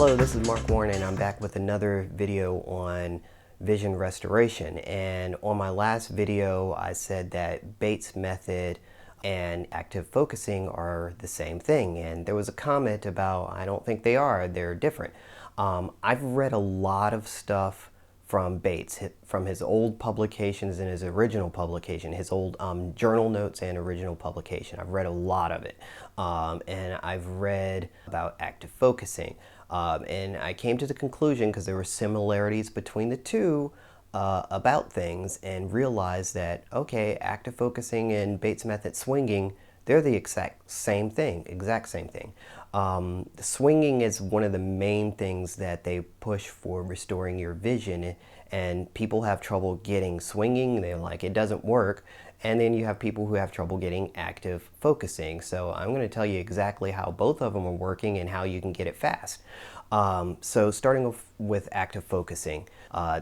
Hello, this is Mark Warren and I'm back with another video on vision restoration. And on my last video I said that Bates method and active focusing are the same thing, and there was a comment about I don't think they are, they're different. I've read a lot of stuff from Bates, from his old publications and his original publication, his old journal notes and original publication. I've read a lot of it, and I've read about active focusing, and I came to the conclusion, because there were similarities between the two about things, and realized that, okay, active focusing and Bates method swinging, they're the exact same thing, Swinging is one of the main things that they push for restoring your vision, and people have trouble getting swinging. They're like, it doesn't work. And then you have people who have trouble getting active focusing. So I'm going to tell you exactly how both of them are working and how you can get it fast. So starting off with active focusing,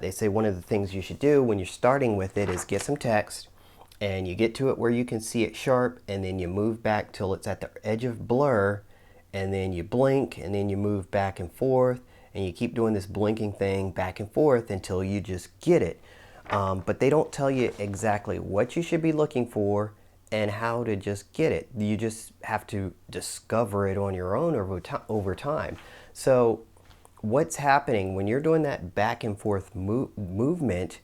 they say one of the things you should do when you're starting with it is get some text, and you get to it where you can see it sharp, and then you move back till it's at the edge of blur, and then you blink, and then you move back and forth, and you keep doing this blinking thing back and forth until you just get it. But they don't tell you exactly what you should be looking for and how to just get it. You just have to discover it on your own over time. So what's happening when you're doing that back and forth movement,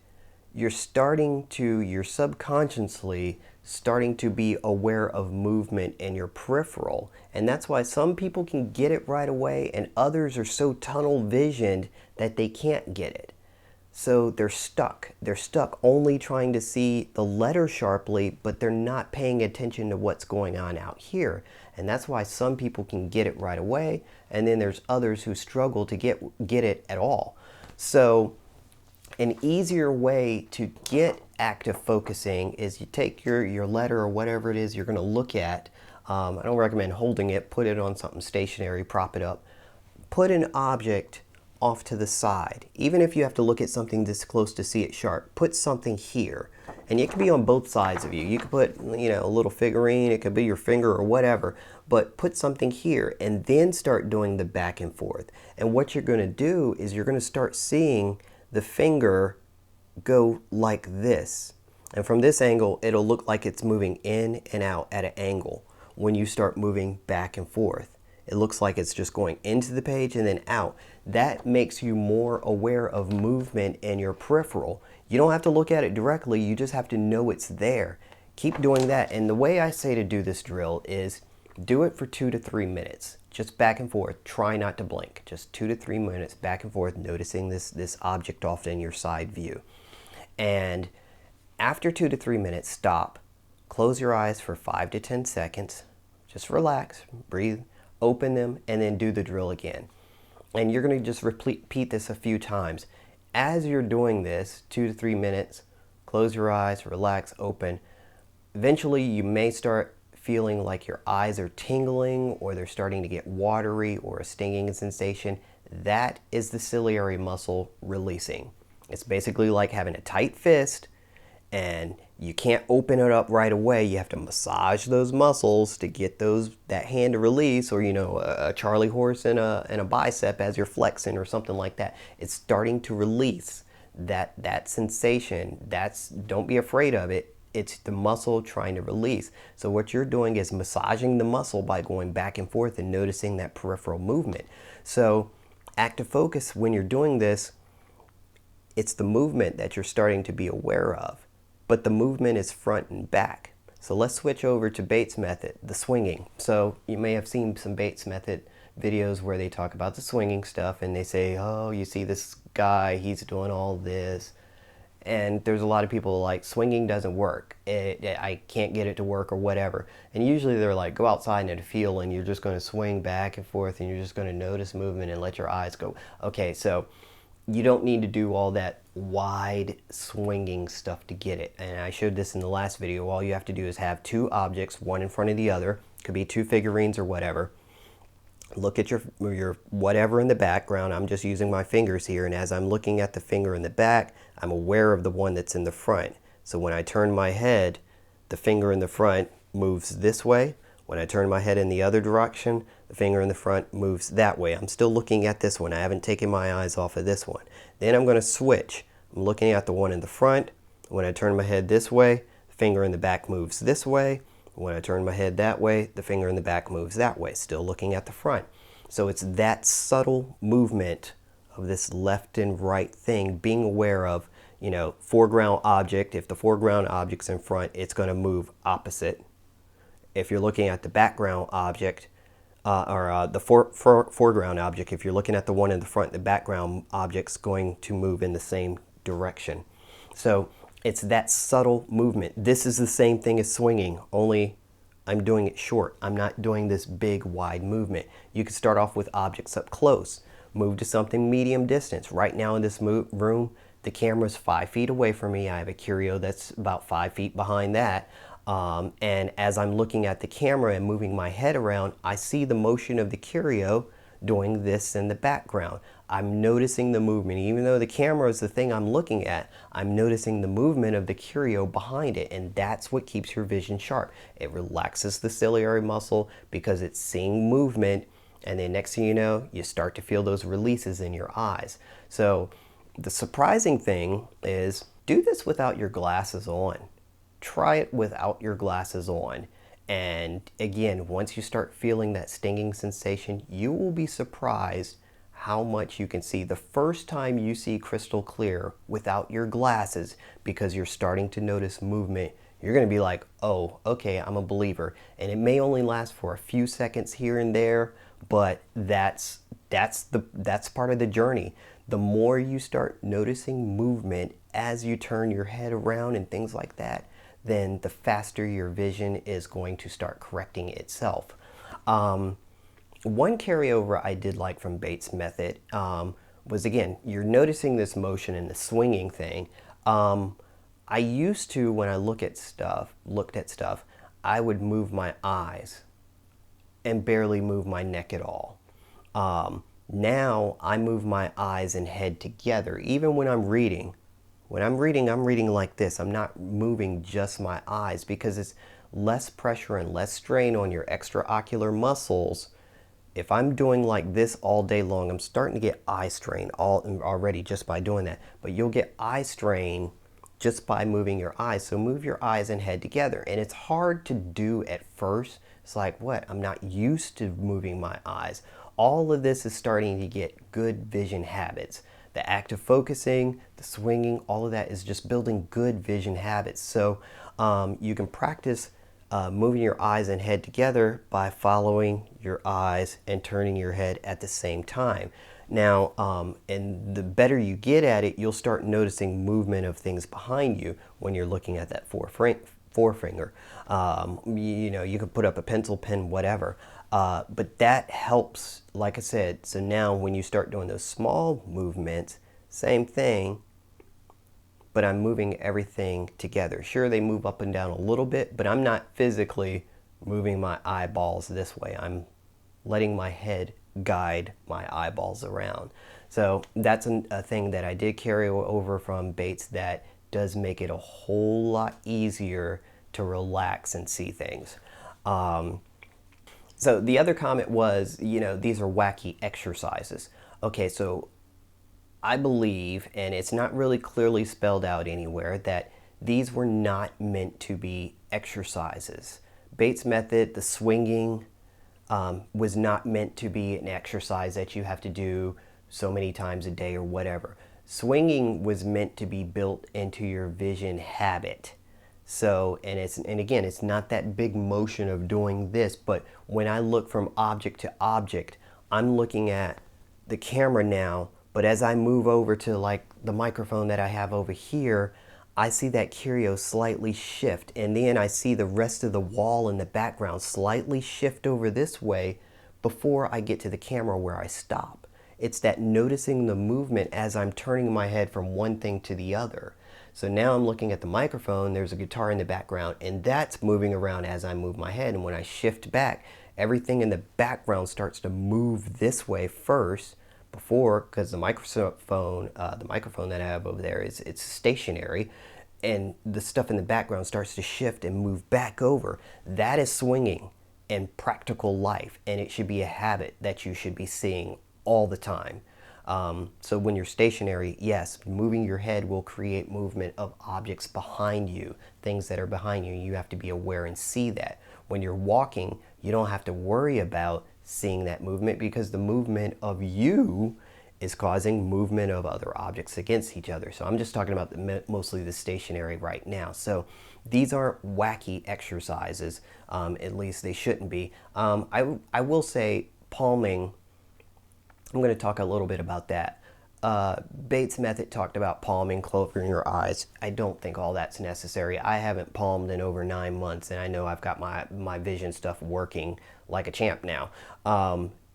you're subconsciously starting to be aware of movement in your peripheral. And that's why some people can get it right away and others are so tunnel visioned that they can't get it. So they're stuck. They're stuck only trying to see the letter sharply, but they're not paying attention to what's going on out here. And that's why some people can get it right away, and then there's others who struggle to get it at all. So an easier way to get active focusing is you take your letter or whatever it is you're going to look at. I don't recommend holding it. Put it on something stationary, prop it up. Put an object off to the side. Even if you have to look at something this close to see it sharp, put something here. And it can be on both sides of you. You could put, a little figurine, it could be your finger or whatever, but put something here and then start doing the back and forth. And what you're going to do is you're going to start seeing the finger go like this. And from this angle, it'll look like it's moving in and out at an angle. When you start moving back and forth, it looks like it's just going into the page and then out. That makes you more aware of movement in your peripheral. You don't have to look at it directly, you just have to know it's there. Keep doing that. And the way I say to do this drill is do it for 2 to 3 minutes. Just back and forth. Try not to blink. Just 2 to 3 minutes back and forth, noticing this object off in your side view. And after 2 to 3 minutes, stop. Close your eyes for 5 to 10 seconds. Just relax, breathe, open them, and then do the drill again. And you're going to just repeat this a few times. As you're doing this, 2 to 3 minutes, close your eyes, relax, open. Eventually, you may start feeling like your eyes are tingling, or they're starting to get watery, or a stinging sensation. That is the ciliary muscle releasing. It's basically like having a tight fist, and you can't open it up right away. You have to massage those muscles to get that hand to release, or a Charlie horse and a bicep as you're flexing or something like that. It's starting to release that sensation. Don't be afraid of it. It's the muscle trying to release. So what you're doing is massaging the muscle by going back and forth and noticing that peripheral movement. So active focus, when you're doing this, it's the movement that you're starting to be aware of, but the movement is front and back. So let's switch over to Bates method, the swinging. So you may have seen some Bates method videos where they talk about the swinging stuff, and they say, oh, you see this guy, he's doing all this. And there's a lot of people like, swinging doesn't work. I can't get it to work or whatever. And usually they're like, go outside in a field and you're just going to swing back and forth and you're just going to notice movement and let your eyes go. Okay, so you don't need to do all that wide swinging stuff to get it. And I showed this in the last video. All you have to do is have 2 objects, one in front of the other. Could be 2 figurines or whatever. Look at your whatever in the background. I'm just using my fingers here, and as I'm looking at the finger in the back, I'm aware of the one that's in the front. So when I turn my head, the finger in the front moves this way. When I turn my head in the other direction, the finger in the front moves that way. I'm still looking at this one. I haven't taken my eyes off of this one. Then I'm going to switch. I'm looking at the one in the front. When I turn my head this way, the finger in the back moves this way. When I turn my head that way, the finger in the back moves that way, still looking at the front. So it's that subtle movement of this left and right thing, being aware of, foreground object. If the foreground object's in front, it's going to move opposite. If you're looking at the background object, the foreground object, if you're looking at the one in the front, the background object's going to move in the same direction. So it's that subtle movement. This is the same thing as swinging, only I'm doing it short. I'm not doing this big, wide movement. You can start off with objects up close. Move to something medium distance. Right now in this room, the camera's 5 feet away from me. I have a curio that's about 5 feet behind that. And as I'm looking at the camera and moving my head around, I see the motion of the curio doing this in the background. I'm noticing the movement. Even though the camera is the thing I'm looking at, I'm noticing the movement of the curio behind it, and that's what keeps your vision sharp. It relaxes the ciliary muscle because it's seeing movement, and then next thing you know, you start to feel those releases in your eyes. So the surprising thing is, do this without your glasses on. Try it without your glasses on. And again, once you start feeling that stinging sensation, you will be surprised how much you can see the first time you see crystal clear without your glasses, because you're starting to notice movement. You're going to be like, oh, okay, I'm a believer. And it may only last for a few seconds here and there, but that's part of the journey. The more you start noticing movement as you turn your head around and things like that, then the faster your vision is going to start correcting itself. One carryover I did like from Bates' method was, again, you're noticing this motion and the swinging thing. I used to, when I looked at stuff, I would move my eyes and barely move my neck at all. Now I move my eyes and head together, even when I'm reading. When I'm reading like this. I'm not moving just my eyes, because it's less pressure and less strain on your extraocular muscles. If I'm doing like this all day long, I'm starting to get eye strain already just by doing that. But you'll get eye strain just by moving your eyes. So move your eyes and head together. And it's hard to do at first. It's like, what? I'm not used to moving my eyes. All of this is starting to get good vision habits. The act of focusing, the swinging, all of that is just building good vision habits. So you can practice moving your eyes and head together by following your eyes and turning your head at the same time. Now, and the better you get at it, you'll start noticing movement of things behind you when you're looking at that forefinger. You can put up a pencil, pen, whatever. But that helps, like I said. So now when you start doing those small movements, same thing, but I'm moving everything together. Sure, they move up and down a little bit, but I'm not physically moving my eyeballs this way. I'm letting my head guide my eyeballs around. So that's a thing that I did carry over from Bates that does make it a whole lot easier to relax and see things. So the other comment was, these are wacky exercises. Okay, so I believe, and it's not really clearly spelled out anywhere, that these were not meant to be exercises. Bates' method, the swinging, was not meant to be an exercise that you have to do so many times a day or whatever. Swinging was meant to be built into your vision habit. So, and again, it's not that big motion of doing this, but when I look from object to object, I'm looking at the camera now, but as I move over to like the microphone that I have over here, I see that curio slightly shift, and then I see the rest of the wall in the background slightly shift over this way before I get to the camera where I stop. It's that noticing the movement as I'm turning my head from one thing to the other. So now I'm looking at the microphone, there's a guitar in the background, and that's moving around as I move my head. And when I shift back, everything in the background starts to move this way first before, because the microphone that I have over there it's stationary, and the stuff in the background starts to shift and move back over. That is swinging. in practical life, and it should be a habit that you should be seeing all the time. So when you're stationary, yes, moving your head will create movement of objects behind you, things that are behind you. You have to be aware and see that. When you're walking, you don't have to worry about seeing that movement, because the movement of you is causing movement of other objects against each other. So I'm just talking about mostly the stationary right now. So these aren't wacky exercises, at least they shouldn't be. I will say palming, I'm going to talk a little bit about that. Bates' method talked about palming, closing your eyes. I don't think all that's necessary. I haven't palmed in over 9 months, and I know I've got my vision stuff working like a champ now.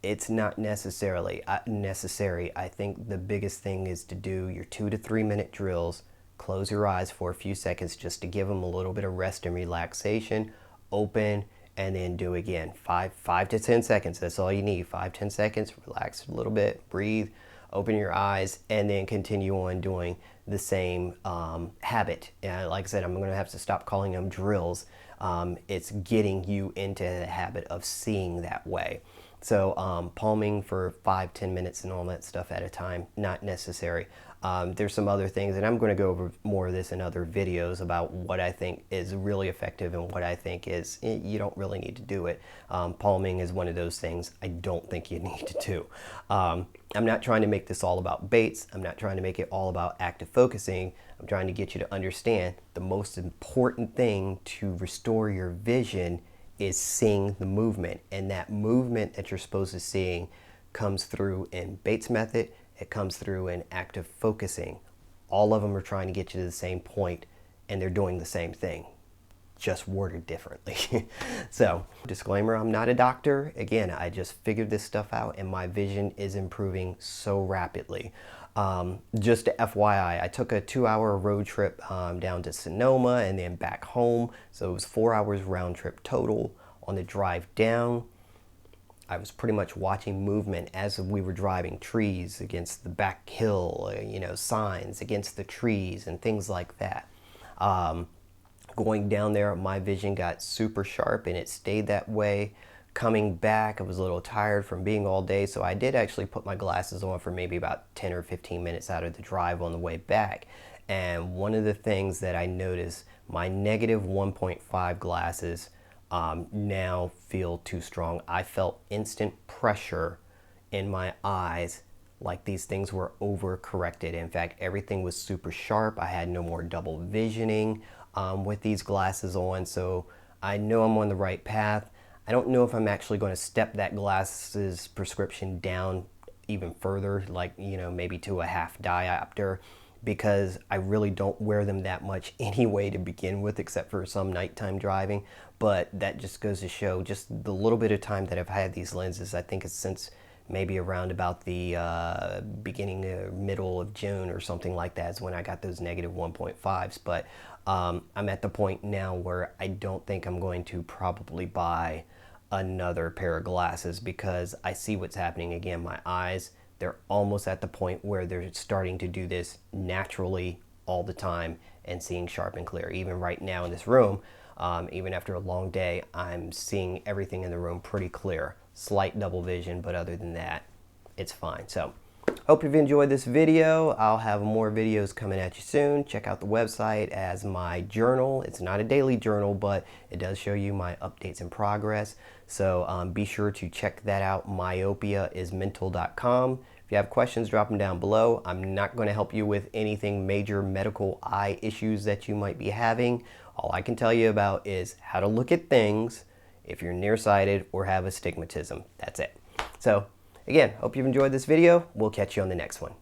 It's not necessarily necessary. I think the biggest thing is to do your 2 to 3 minute drills. Close your eyes for a few seconds just to give them a little bit of rest and relaxation. Open, and then do again. 5 to 10 seconds. That's all you need. 5-10 seconds. Relax a little bit. Breathe. Open your eyes, and then continue on doing the same habit. Like I said, I'm going to have to stop calling them drills. It's getting you into the habit of seeing that way. So palming for 5-10 minutes and all that stuff at a time, not necessary. There's some other things, and I'm going to go over more of this in other videos about what I think is really effective and what I think is, you don't really need to do it. Palming is one of those things I don't think you need to do. I'm not trying to make this all about Bates. I'm not trying to make it all about active focusing. I'm trying to get you to understand the most important thing to restore your vision is seeing the movement, and that movement that you're supposed to seeing comes through in Bates' method. It comes through in active focusing. All of them are trying to get you to the same point, and they're doing the same thing, just worded differently. So, disclaimer, I'm not a doctor. Again, I just figured this stuff out, and my vision is improving so rapidly. Just to FYI, I took a 2-hour road trip down to Sonoma and then back home. So it was 4 hours round trip total. On the drive down, I was pretty much watching movement as we were driving, trees against the back hill, signs against the trees and things like that. Going down there, my vision got super sharp, and it stayed that way. Coming back, I was a little tired from being all day, so I did actually put my glasses on for maybe about 10 or 15 minutes out of the drive on the way back. And one of the things that I noticed, my negative 1.5 glasses now feel too strong. I felt instant pressure in my eyes, like these things were overcorrected. In fact, everything was super sharp. I had no more double visioning with these glasses on, so I know I'm on the right path. I don't know if I'm actually going to step that glasses prescription down even further, like, maybe to a half diopter, because I really don't wear them that much anyway to begin with, except for some nighttime driving. But that just goes to show just the little bit of time that I've had these lenses. I think it's since maybe around about the middle of June or something like that is when I got those negative 1.5s. But I'm at the point now where I don't think I'm going to probably buy another pair of glasses, because I see what's happening. Again, my eyes, they're almost at the point where they're starting to do this naturally all the time and seeing sharp and clear. Even right now in this room, even after a long day, I'm seeing everything in the room pretty clear. Slight double vision, but other than that, it's fine. So hope you've enjoyed this video. I'll have more videos coming at you soon. Check out the website as my journal. It's not a daily journal, but it does show you my updates and progress. So be sure to check that out, myopiaismental.com. If you have questions, drop them down below. I'm not going to help you with anything major medical eye issues that you might be having. All I can tell you about is how to look at things if you're nearsighted or have astigmatism. That's it. So again, hope you've enjoyed this video. We'll catch you on the next one.